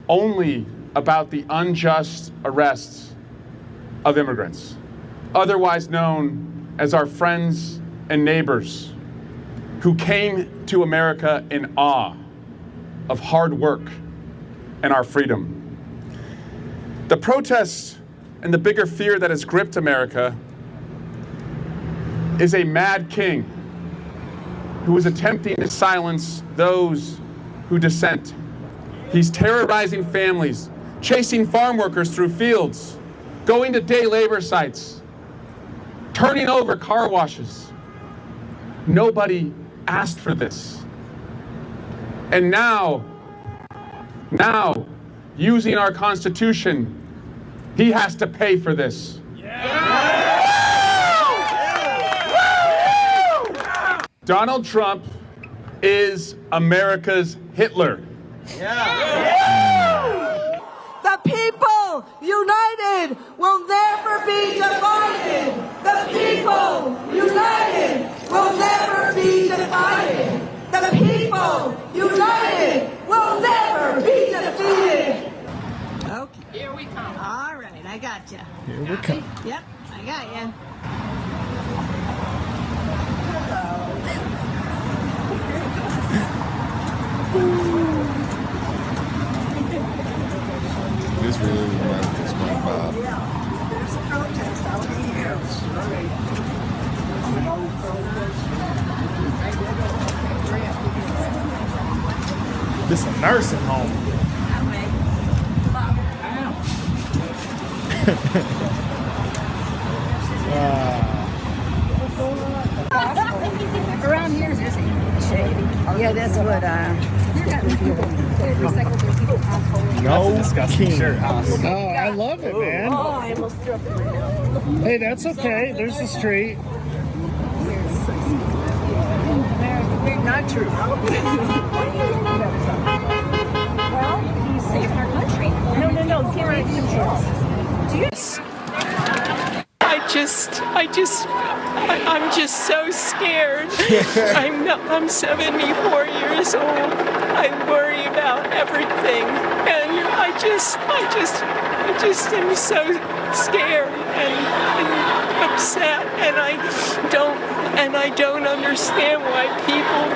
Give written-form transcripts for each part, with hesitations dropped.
only about the unjust arrests of immigrants, otherwise known as our friends and neighbors who came to America in awe of hard work and our freedom. The protests and the bigger fear that has gripped America is a mad king who is attempting to silence those who dissent. He's terrorizing families, chasing farm workers through fields, going to day labor sites, turning over car washes. Nobody asked for this. And now, using our Constitution, he has to pay for this. Donald Trump is America's Hitler. The people united will never be divided. The people united will never be divided. The people united will never be defeated. Okay. Here we come. All right, I got you. Here we come. Yep, I got you. This really reminds me of SpongeBob. There's a protest out here. This is a nursing home. Around here is just shady. Yeah, that's what No disgusting king. shirt. Oh, I love it, man. Oh, I almost threw up the window. Hey, that's okay. There's the street. Not true. Well, he's saving our country. No. Give me some choice. Do you? I'm just so scared. I'm 74 years old. I worry about everything, and I just am so scared and upset, and I don't understand why people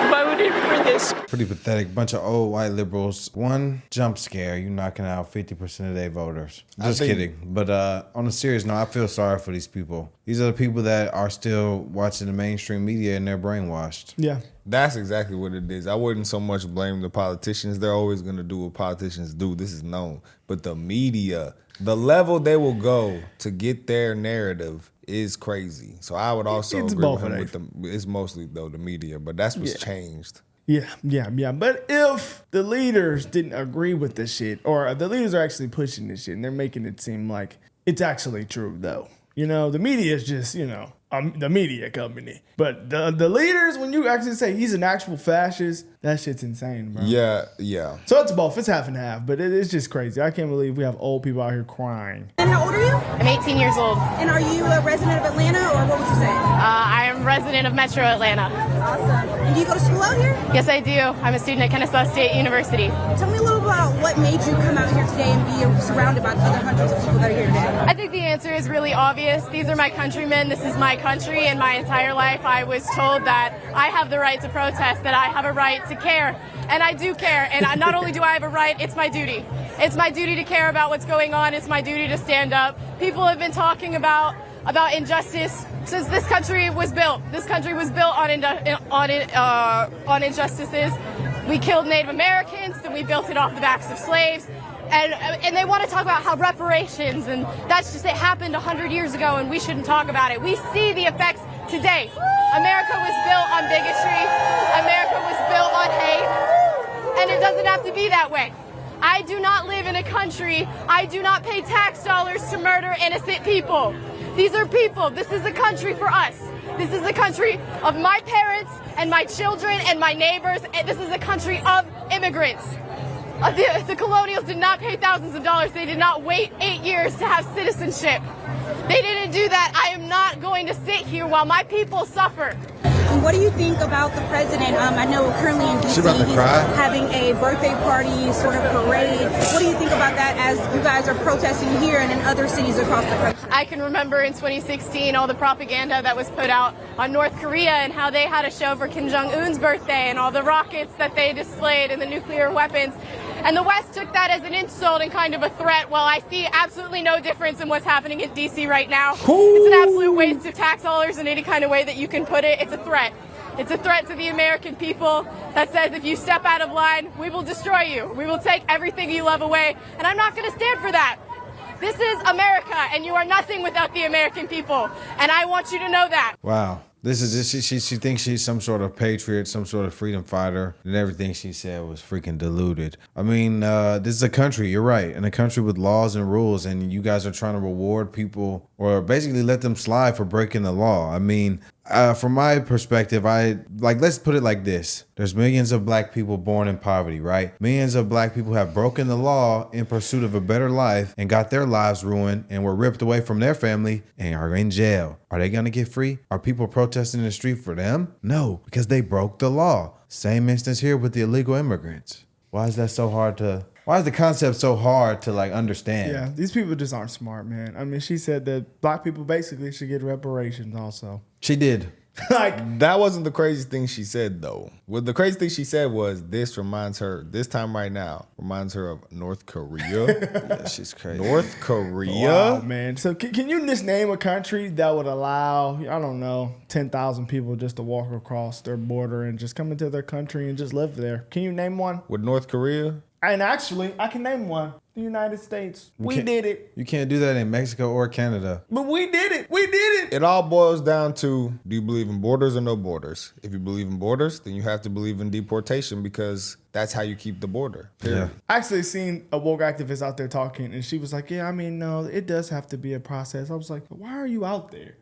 voted for this. Pretty pathetic. Bunch of old white liberals. One jump scare, you knocking out 50% of their voters. Just kidding. But on a serious note, I feel sorry for these people. These are the people that are still watching the mainstream media and they're brainwashed. Yeah. That's exactly what it is. I wouldn't so much blame the politicians. They're always going to do what politicians do. This is known. But the media, the level they will go to get their narrative is crazy. So I would also agree with him with it's mostly though the media, but that's what's changed. Yeah. But if the leaders didn't agree with this shit, or the leaders are actually pushing this shit and they're making it seem like it's actually true though. You know, the media is just, the media company. But the leaders, when you actually say he's an actual fascist, that shit's insane, bro. Yeah. So it's both. It's half and half, but it's just crazy. I can't believe we have old people out here crying. And how old are you? I'm 18 years old. And are you a resident of Atlanta, or what would you say? I am a resident of Metro Atlanta. Awesome. And do you go to school out here? Yes, I do. I'm a student at Kennesaw State University. Tell me a little about what made you come out here today and be surrounded by the other hundreds of people that are here today. I think the answer is really obvious. These are my countrymen. This is my country. And my entire life, I was told that I have the right to protest, that I have a right to care. And I do care. And not only do I have a right, it's my duty. It's my duty to care about what's going on. It's my duty to stand up. People have been talking about injustice since this country was built. This country was built on injustices. We killed Native Americans, then we built it off the backs of slaves. And they want to talk about how reparations, and that's just, it happened 100 years ago and we shouldn't talk about it. We see the effects today. America was built on bigotry. America was built on hate. And it doesn't have to be that way. I do not live in a country, I do not pay tax dollars to murder innocent people. These are people. This is a country for us. This is a country of my parents and my children and my neighbors. And this is a country of immigrants. The colonials did not pay thousands of dollars. They did not wait 8 years to have citizenship. They didn't do that. I am not going to sit here while my people suffer. What do you think about the president? I know currently in D.C. about to he's cry. having a birthday party sort of parade. What do you think about that as you guys are protesting here and in other cities across the country? I can remember in 2016 all the propaganda that was put out on North Korea and how they had a show for Kim Jong-un's birthday and all the rockets that they displayed and the nuclear weapons. And the West took that as an insult and kind of a threat. Well, I see absolutely no difference in what's happening in D.C. right now. It's an absolute waste of tax dollars in any kind of way that you can put it. It's a threat. It's a threat to the American people that says if you step out of line, we will destroy you. We will take everything you love away. And I'm not going to stand for that. This is America, and you are nothing without the American people. And I want you to know that. Wow. This is just, she thinks she's some sort of patriot, some sort of freedom fighter, and everything she said was freaking deluded. I mean, this is a country, you're right, and a country with laws and rules, and you guys are trying to reward people or basically let them slide for breaking the law. I mean, from my perspective, let's put it like this. There's millions of black people born in poverty, right? Millions of black people have broken the law in pursuit of a better life and got their lives ruined and were ripped away from their family and are in jail. Are they gonna get free? Are people protesting in the street for them? No, because they broke the law. Same instance here with the illegal immigrants. Why is that so hard to... Why is the concept so hard to understand? Yeah, these people just aren't smart, man. I mean, she said that black people basically should get reparations also. She did. That wasn't the craziest thing she said, though. What the crazy thing she said was this time right now, reminds her of North Korea. Yeah, she's crazy. North Korea? Wow, man. So can you just name a country that would allow, I don't know, 10,000 people just to walk across their border and just come into their country and just live there? Can you name one? With North Korea? And actually, I can name one. The United States. We did it. You can't do that in Mexico or Canada. But we did it. We did it. It all boils down to, do you believe in borders or no borders? If you believe in borders, then you have to believe in deportation because that's how you keep the border. Yeah. I actually seen a woke activist out there talking, and she was like, yeah, I mean, no, it does have to be a process. I was like, why are you out there?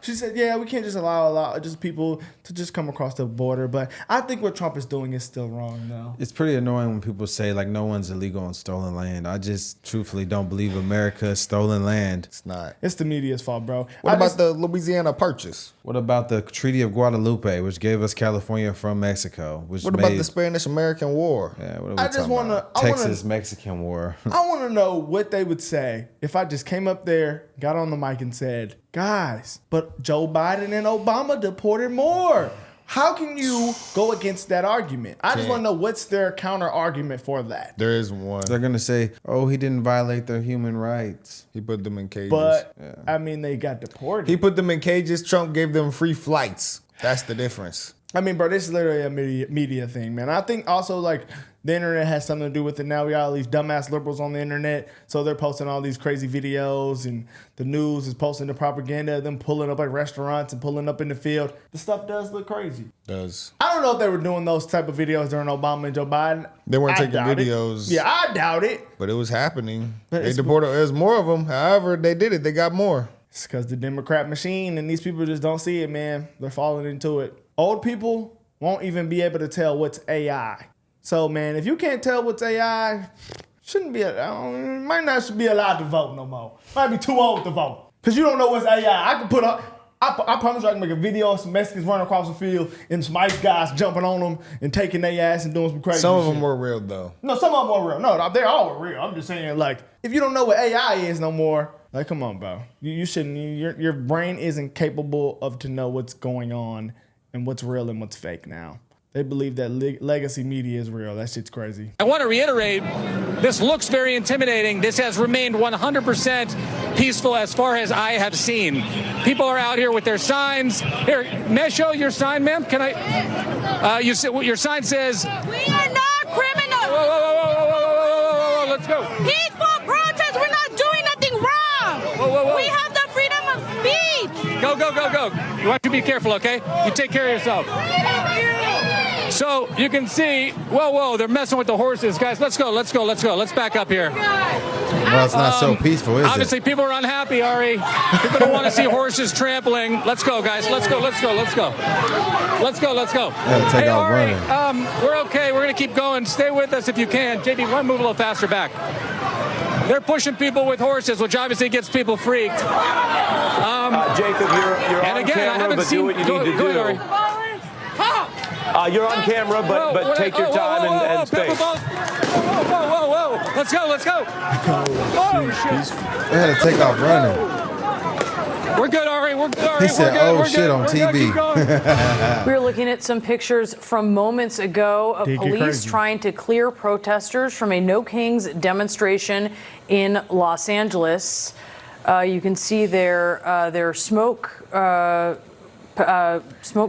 She said, yeah, we can't just allow just people to just come across the border. But I think what Trump is doing is still wrong, though. It's pretty annoying when people say, no one's illegal on stolen land. I just truthfully don't believe America is stolen land. It's not. It's the media's fault, bro. What about the Louisiana Purchase? What about the Treaty of Guadalupe, which gave us California from Mexico? What about the Spanish-American War? Yeah, what are we talking about? Texas-Mexican War. I want to know what they would say if I just came up there, got on the mic and said, guys, but Joe Biden and Obama deported more. How can you go against that argument? I just want to know what's their counter argument for that. There is one. They're going to say, oh, he didn't violate their human rights. He put them in cages. But, I mean, they got deported. He put them in cages. Trump gave them free flights. That's the difference. I mean, bro, this is literally a media thing, man. I think also, the internet has something to do with it. Now we got all these dumbass liberals on the internet, so they're posting all these crazy videos, and the news is posting the propaganda of them pulling up at restaurants and pulling up in the field. The stuff does look crazy. Does. I don't know if they were doing those type of videos during Obama and Joe Biden. They weren't taking videos. Yeah, I doubt it. But it was happening. They deported. There's more of them. However, they did it. They got more. It's because the Democrat machine and these people just don't see it, man. They're falling into it. Old people won't even be able to tell what's AI. So, man, if you can't tell what's AI, might not be allowed to vote no more. Might be too old to vote. Because you don't know what's AI. I can put up, I promise you I can make a video of some Mexicans running across the field and some ICE guys jumping on them and taking their ass and doing some crazy Some of shit. them were real, though. No, some of them were real. No, they're all real. I'm just saying, if you don't know what AI is no more, come on, bro. You shouldn't, your brain isn't capable of to know what's going on and what's real and what's fake now. They believe that legacy media is real. That shit's crazy. I want to reiterate, this looks very intimidating. This has remained 100% peaceful as far as I have seen. People are out here with their signs. Here, may I show your sign, ma'am? Can I? Your sign says... We are not criminals. Whoa, let's go. Peaceful protest. We're not doing nothing wrong. Whoa. We have the freedom of speech. Go. You want to be careful, okay? You take care of yourself. So you can see, whoa, they're messing with the horses. Guys, let's go. Let's back up here. Well, it's not so peaceful, is it? Obviously, people are unhappy, Ari. People don't want to see horses trampling. Let's go, guys. Let's go. Hey, Ari, we're okay. We're going to keep going. Stay with us if you can. JB, want to move a little faster back. They're pushing people with horses, which obviously gets people freaked. Jacob, you're and on again, camera, I haven't but seen. do what you need to do. Go ahead, Ari. You're on camera, but take your time and space. Whoa. Let's go. Oh, shit. They had to take off running. We're good, Ari. He said, "Oh shit," on TV. We're looking at some pictures from moments ago of They get police crazy. trying to clear protesters from a No Kings demonstration in Los Angeles. You can see their smoke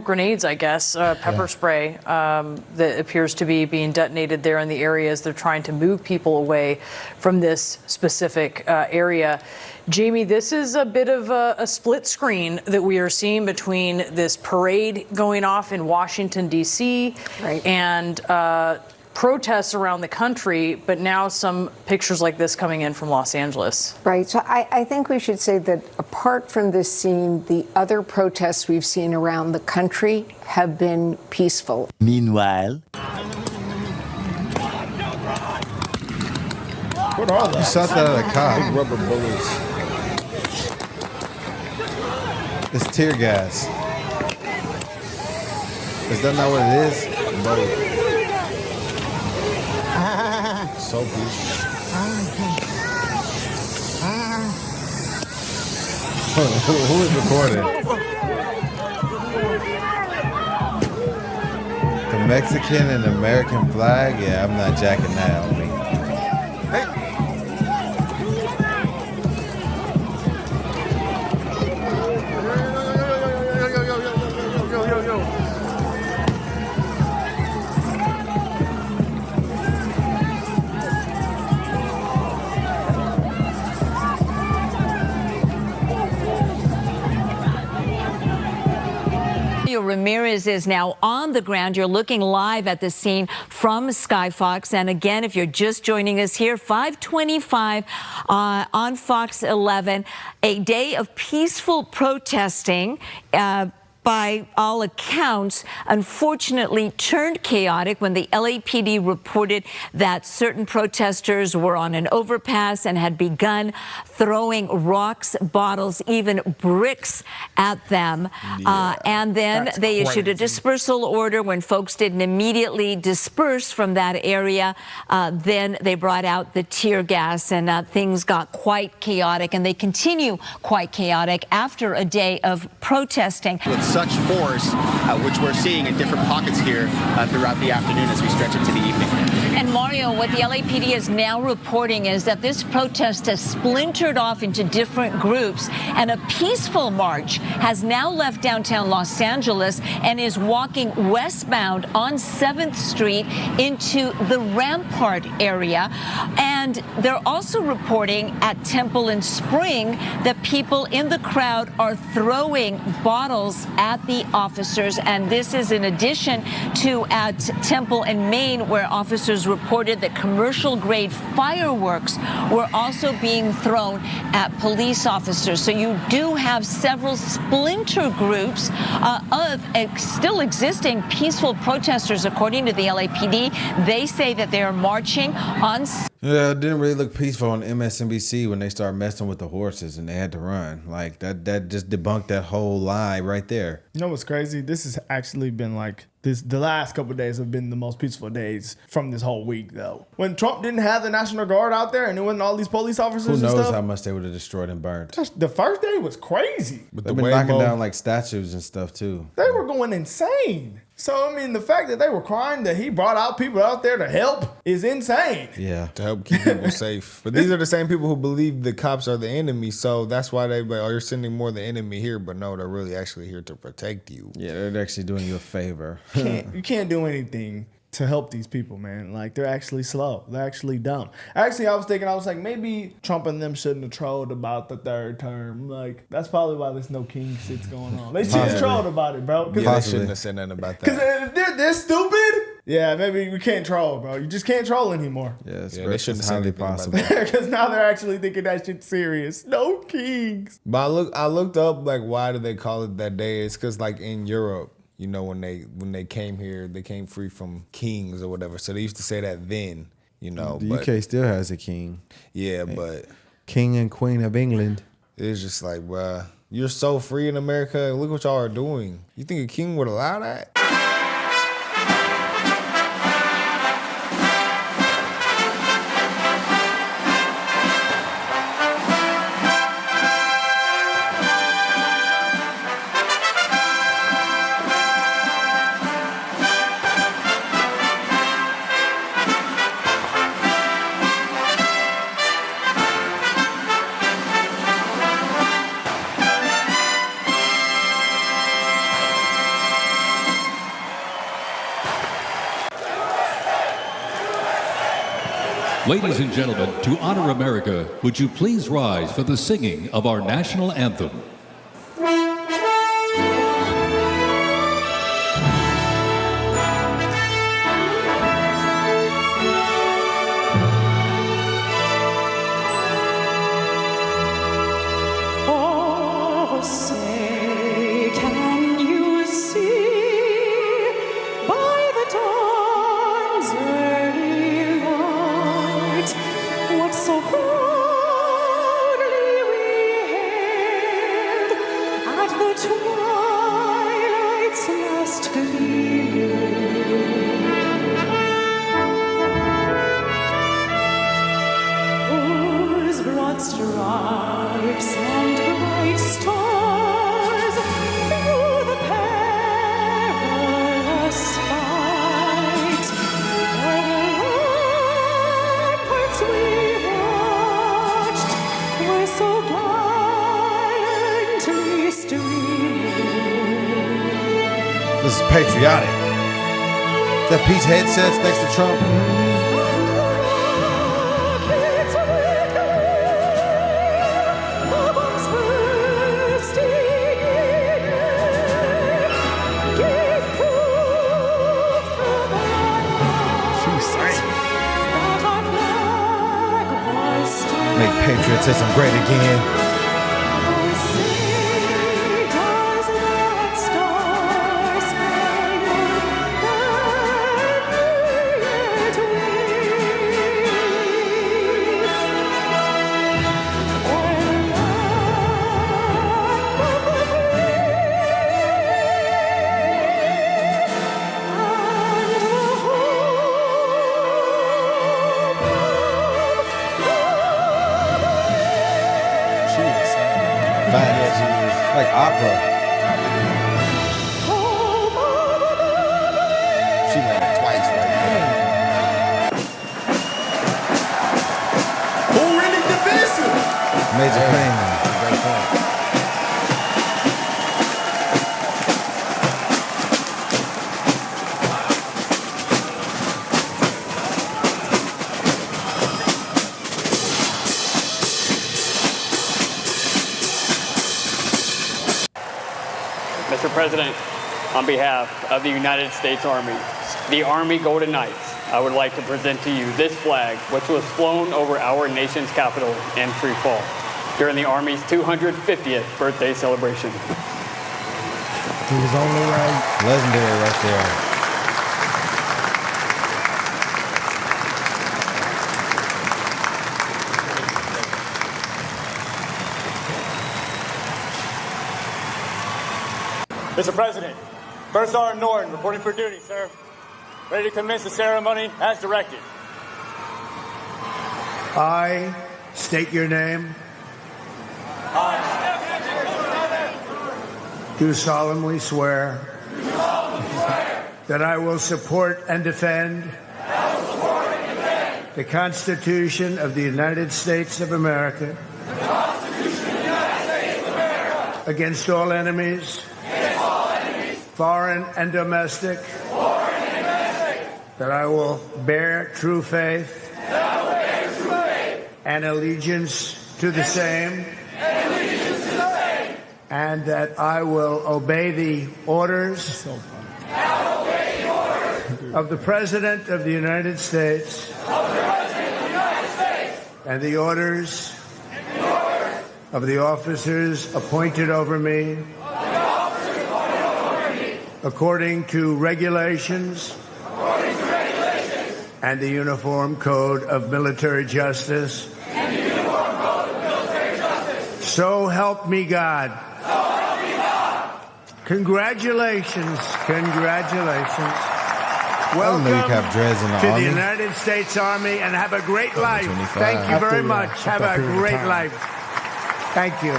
grenades, I guess, pepper spray that appears to be being detonated there in the area as they're trying to move people away from this specific area. Jamie, this is a bit of a split screen that we are seeing between this parade going off in Washington, D.C. and protests around the country, but now some pictures like this coming in from Los Angeles. Right. So I think we should say that apart from this scene, the other protests we've seen around the country have been peaceful. Meanwhile, What are You those? shot that at a cop. Big rubber bullets. It's tear gas. Is that not what it is? No. So peaceful. Who is recording? The Mexican and American flag? Yeah, I'm not jacking that on me. Ramirez is now on the ground. You're looking live at the scene from Sky Fox. And again, if you're just joining us here, 5:25 on Fox 11, a day of peaceful protesting. By all accounts, unfortunately turned chaotic when the LAPD reported that certain protesters were on an overpass and had begun throwing rocks, bottles, even bricks at them. And then they issued a dispersal order when folks didn't immediately disperse from that area. Then they brought out the tear gas and things got quite chaotic, and they continue quite chaotic after a day of protesting. With such force, which we're seeing in different pockets here throughout the afternoon as we stretch into the evening. And Mario, what the LAPD is now reporting is that this protest has splintered off into different groups, and a peaceful march has now left downtown Los Angeles and is walking westbound on 7th Street into the Rampart area. And they're also reporting at Temple and Spring that people in the crowd are throwing bottles at the officers. And this is in addition to at Temple and Main, where officers reported that commercial grade fireworks were also being thrown at police officers. So you do have several splinter groups of still existing peaceful protesters, according to the LAPD. They say that they are marching on. Yeah, it didn't really look peaceful on MSNBC when they started messing with the horses and they had to run. Like that just debunked that whole lie right there. You know what's crazy? This has actually been like this. The last couple of days have been the most peaceful days from this whole week, though. When Trump didn't have the National Guard out there and it wasn't all these police officers Who and knows stuff. how much they would have destroyed and burnt. The first day was crazy. But they've been knocking down like statues and stuff too. They were going insane. So, I mean, the fact that they were crying that he brought out people out there to help is insane. Yeah, to help keep people safe. But these are the same people who believe the cops are the enemy, so that's why they like, oh, you're sending more of the enemy here, but no, they're really actually here to protect you. Yeah, they're actually doing you a favor. You can't do anything to help these people, man. Like, they're actually slow. They're actually dumb. Actually, I was like, maybe Trump and them shouldn't have trolled about the third term. Like, that's probably why there's no king shit's going on. They should have trolled about it, bro. Yeah, they shouldn't have said nothing about that. Because they're stupid. Yeah, maybe we can't troll, bro. You just can't troll anymore. Yeah, they shouldn't have highly possible. Because now they're actually thinking that shit's serious. No kings. But I looked up, like, why do they call it that day? It's because, like, in Europe, you know, when they came here, they came free from kings or whatever. So they used to say that then, you know. The UK still has a king. Yeah, but King and Queen of England. It's just like, bruh, you're so free in America. Look what y'all are doing. You think a king would allow that? Ladies and gentlemen, to honor America, would you please rise for the singing of our national anthem? Oh, say, can you see by the dawn's early light what so proudly we hailed at the twilight's last gleaming? Whose broad stripes and bright stars through the perilous fight o'er ramparts we watched were so gallantly streaming. This is patriotic. Is that Pete's headsets next to Trump? Make patriotism great again. Like opera. She went it twice right there. Who really divisive? Major pain. Great point. Mr. President, on behalf of the United States Army, the Army Golden Knights, I would like to present to you this flag, which was flown over our nation's capital in free fall during the Army's 250th birthday celebration. He was only right. Legendary right there. Mr. President, First Sergeant Norton reporting for duty, sir. Ready to commence the ceremony as directed. I state your name. Do solemnly swear that I will support and defend the Constitution of the United States of America against all enemies, foreign and domestic, that I will bear true faith and allegiance to the same, and that I will obey the orders of the President of the United States and the orders of the officers appointed over me according to regulations and the Uniform Code of Military Justice. So help me God. Congratulations. Congratulations. Welcome to the United States Army, and have a great life. Thank you very much. Have a great life. Thank you.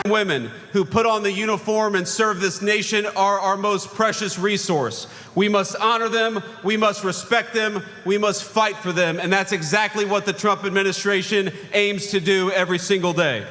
Women who put on the uniform and serve this nation are our most precious resource. We must honor them, we must respect them, we must fight for them, and that's exactly what the Trump administration aims to do every single day.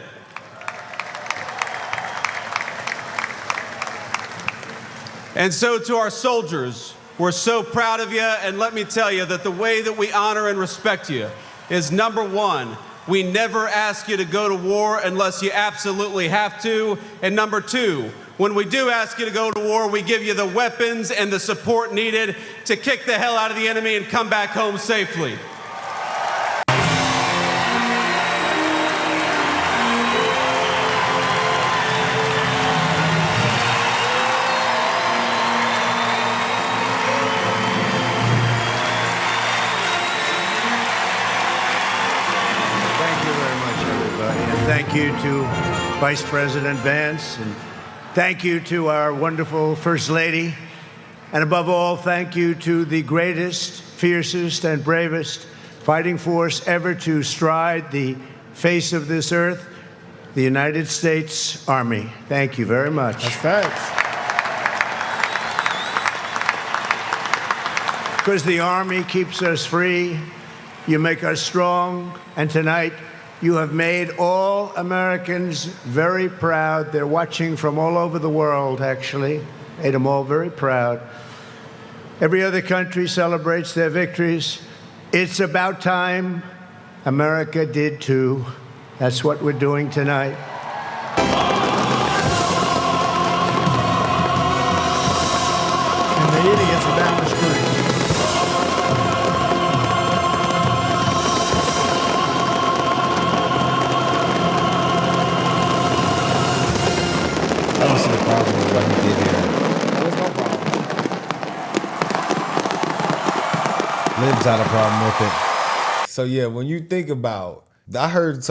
And so to our soldiers, we're so proud of you, and let me tell you that the way that we honor and respect you is, number one, we never ask you to go to war unless you absolutely have to, and number two, when we do ask you to go to war, we give you the weapons and the support needed to kick the hell out of the enemy and come back home safely. Thank you to Vice President Vance, and thank you to our wonderful First Lady, and above all, thank you to the greatest, fiercest, and bravest fighting force ever to stride the face of this earth, the United States Army. Thank you very much. That's facts. Because the Army keeps us free, you make us strong, and tonight, you have made all Americans very proud. They're watching from all over the world, actually. Made them all very proud. Every other country celebrates their victories. It's about time America did too. That's what we're doing tonight. And the idiots are down the street. I don't see the problem with what he did here. There's no problem. Liv's had a problem with it. So yeah, when you think about, I heard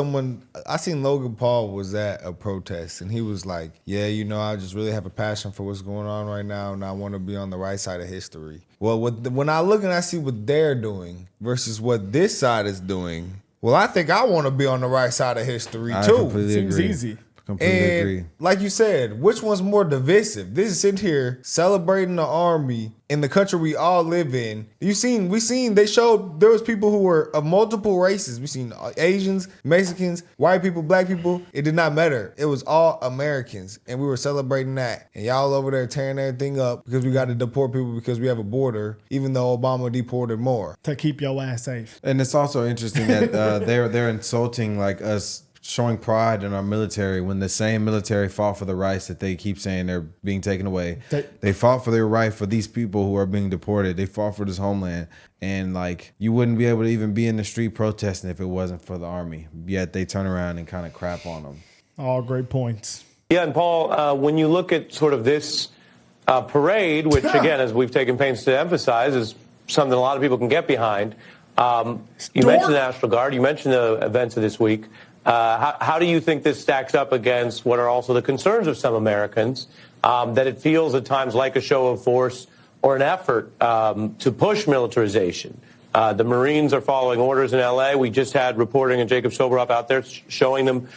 I seen Logan Paul was at a protest, and he was like, yeah, you know, I just really have a passion for what's going on right now, and I want to be on the right side of history. Well, when I look and I see what they're doing versus what this side is doing, well, I think I want to be on the right side of history too. Seems agree. easy. Completely agree. Like you said, which one's more divisive? This is sitting here celebrating the Army in the country we all live in. We seen they showed there was people who were of multiple races. We seen Asians, Mexicans, white people, black people. It did not matter. It was all Americans, and we were celebrating that. And y'all over there tearing everything up because we got to deport people because we have a border, even though Obama deported more. To keep your ass safe. And it's also interesting that they're insulting like us, showing pride in our military when the same military fought for the rights that they keep saying they're being taken away. They fought for their right for these people who are being deported. They fought for this homeland. And like, you wouldn't be able to even be in the street protesting if it wasn't for the Army. Yet they turn around and kind of crap on them. All great points. Yeah, and Paul, when you look at sort of this parade, which again, as we've taken pains to emphasize, is something a lot of people can get behind. You mentioned the National Guard. You mentioned the events of this week. How do you think this stacks up against what are also the concerns of some Americans, that it feels at times like a show of force or an effort to push militarization? The Marines are following orders in L.A. We just had reporting and Jacob Soboroff out there showing them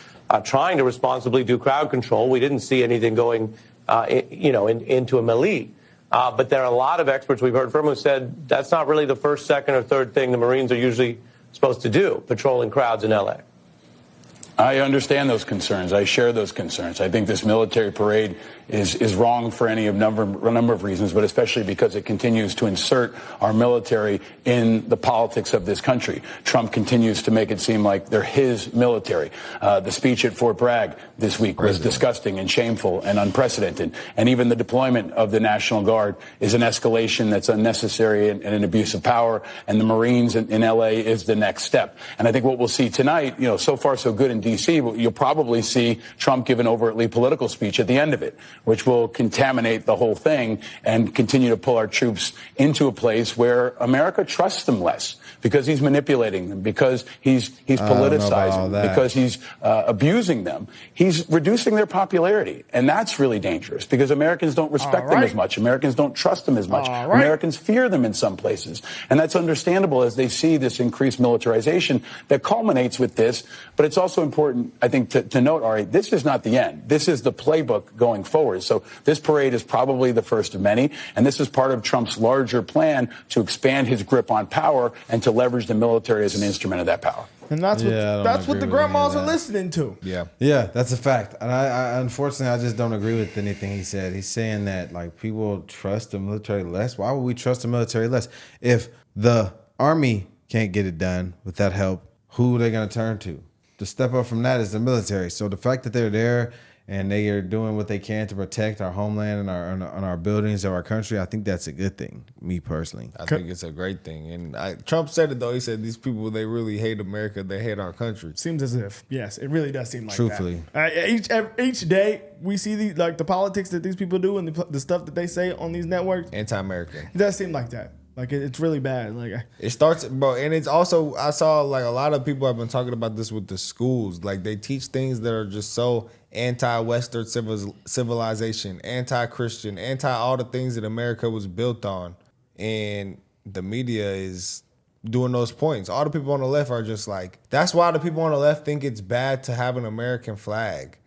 trying to responsibly do crowd control. We didn't see anything going, into a melee. But there are a lot of experts we've heard from who said that's not really the first, second, or third thing the Marines are usually supposed to do, patrolling crowds in L.A. I understand those concerns. I share those concerns. I think this military parade is wrong for a number of reasons, but especially because it continues to insert our military in the politics of this country. Trump continues to make it seem like they're his military. The speech at Fort Bragg this week was disgusting and shameful and unprecedented. And even the deployment of the National Guard is an escalation that's unnecessary and an abuse of power. And the Marines in L.A. is the next step. And I think what we'll see tonight, so far so good in D.C., you'll probably see Trump give an overtly political speech at the end of it, which will contaminate the whole thing and continue to pull our troops into a place where America trusts them less because he's manipulating them, because he's politicizing them, because he's abusing them. He's reducing their popularity. And that's really dangerous because Americans don't respect them as much. Americans don't trust them as much. Americans fear them in some places. And that's understandable as they see this increased militarization that culminates with this. But it's also important, I think, to note, Ari, this is not the end. This is the playbook going forward. forward. So this parade is probably the first of many, and this is part of Trump's larger plan to expand his grip on power and to leverage the military as an instrument of that power. And that's what the grandmas are listening to. Yeah, that's a fact. And I unfortunately, I just don't agree with anything he said. He's saying that like people trust the military less. Why would we trust the military less? If the army can't get it done without help, who are they going to turn to? The step up from that is the military. So the fact that they're there and they are doing what they can to protect our homeland and our buildings of our country, I think that's a good thing, me personally. I think it's a great thing. And Trump said it, though. He said these people, they really hate America. They hate our country. Seems as if, yes, it really does seem like Truthfully. that. Each day we see the politics that these people do and the stuff that they say on these networks. Anti-American. It does seem like that. Like it's really bad. Like it starts, bro, and it's also I saw like a lot of people have been talking about this with the schools. Like they teach things that are just so anti-Western civilization, anti-Christian, anti all the things that America was built on, and the media is doing those points. All the people on the left are just like, that's why the people on the left think it's bad to have an American flag.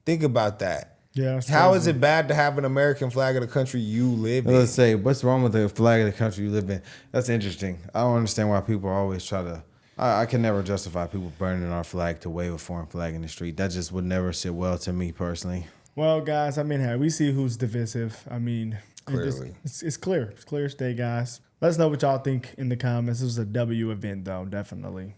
Think about that. Yeah. How is it bad to have an American flag of the country you live in? Let's say, what's wrong with the flag of the country you live in? That's interesting. I don't understand why people always try to. I can never justify people burning our flag to wave a foreign flag in the street. That just would never sit well to me personally. Well, guys, I mean, hey, we see who's divisive. I mean, clearly, it's clear. It's clear as day, guys. Let us know what y'all think in the comments. This was a W event, though, definitely.